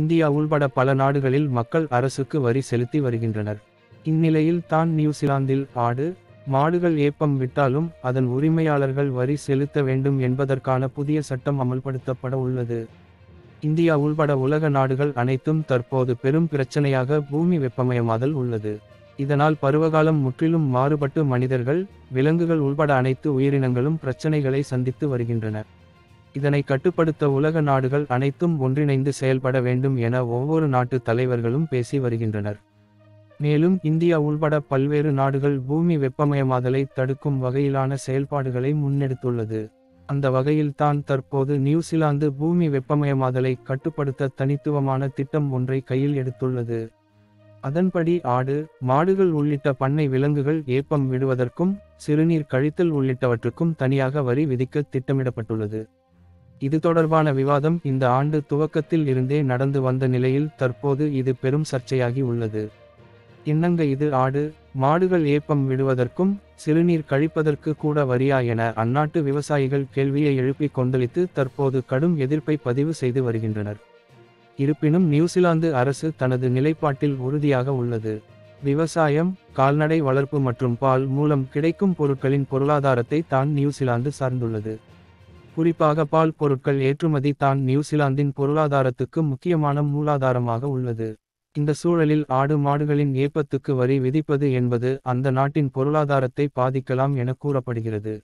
India உள்பட பல நாடுகளில் மக்கள் அரசுக்கு வரி செலுத்தி வருகின்றனர். இந்நிலையில் தான் நியூசிலாந்தில் ஆடு, மாடுகள் ஏப்பம் விட்டாலும் அதன் உரிமையாளர்கள் வரி செலுத்த வேண்டும் என்பதற்கான புதிய சட்டம் அமல்படுத்தப்பட உள்ளது. இந்தியா உள்பட உலக நாடுகள் அனைத்தும் தற்போது பெரும் பிரச்சனையாக பூமி வெப்பமயமாதல் உள்ளது. இதனால் பருவகாலம் முற்றிலும் மாறுபட்டு மனிதர்கள், விலங்குகள் உள்பட அனைத்து உயிரினங்களும் பிரச்சனைகளை சந்தித்து வருகின்றன. இதனை கட்டுப்படுத்த உலக நாடுகள் அனைத்தும் ஒன்றிணைந்து செயல்பட வேண்டும் என ஒவ்வொரு நாட்டு தலைவர்களும் பேசி வருகின்றனர். மேலும் இந்தியா உள்பட பல்வேறு நாடுகள் பூமி வெப்பமயமாதலை தடுக்கும் வகையிலான செயல்பாடுகளை முன்னெடுத்துள்ளது. அந்த வகையில் தான் தற்போது நியூசிலாந்து பூமி வெப்பமயமாதலை கட்டுப்படுத்த தனித்துவமான திட்டம் ஒன்றை கையில் எடுத்துள்ளது. அதன்படி ஆடு, மாடுகள் உள்ளிட்ட பண்ணை விலங்குகள் ஏப்பம் விடுவதற்கும் சிறுநீர் கழித்தல் உள்ளிட்டவற்றுக்கும் தனியாக வரி விதிக்க திட்டமிடப்பட்டுள்ளது. இது தொடர்பான விவாதம் இந்த ஆண்டு துவக்கத்தில் இருந்தே நடந்து வந்த நிலையில் தற்போது இது பெரும் சர்ச்சையாகி உள்ளது. என்னங்க இது, ஆடு, மாடுகள் ஏப்பம் விடுவதற்கும் சிறுநீர் கழிப்பதற்கு கூட வரியா என அந்நாட்டு விவசாயிகள் கேள்வியை எழுப்பி கொந்தளித்து தற்போது கடும் எதிர்ப்பை பதிவு செய்து வருகின்றனர். இருப்பினும் நியூசிலாந்து அரசு தனது நிலைப்பாட்டில் உறுதியாக உள்ளது. விவசாயம், கால்நடை வளர்ப்பு மற்றும் பால் மூலம் கிடைக்கும் பொருட்களின் பொருளாதாரத்தை தான் நியூசிலாந்து சார்ந்துள்ளது. குறிப்பாக பால் பொருட்கள் ஏற்றுமதி தான் நியூசிலாந்தின் பொருளாதாரத்துக்கு முக்கியமான மூலாதாரமாக உள்ளது. இந்த சூழலில் ஆடு மாடுகளின் ஏப்பத்துக்கு வரி விதிப்பது என்பது அந்த நாட்டின் பொருளாதாரத்தை பாதிக்கலாம் என கூறப்படுகிறது.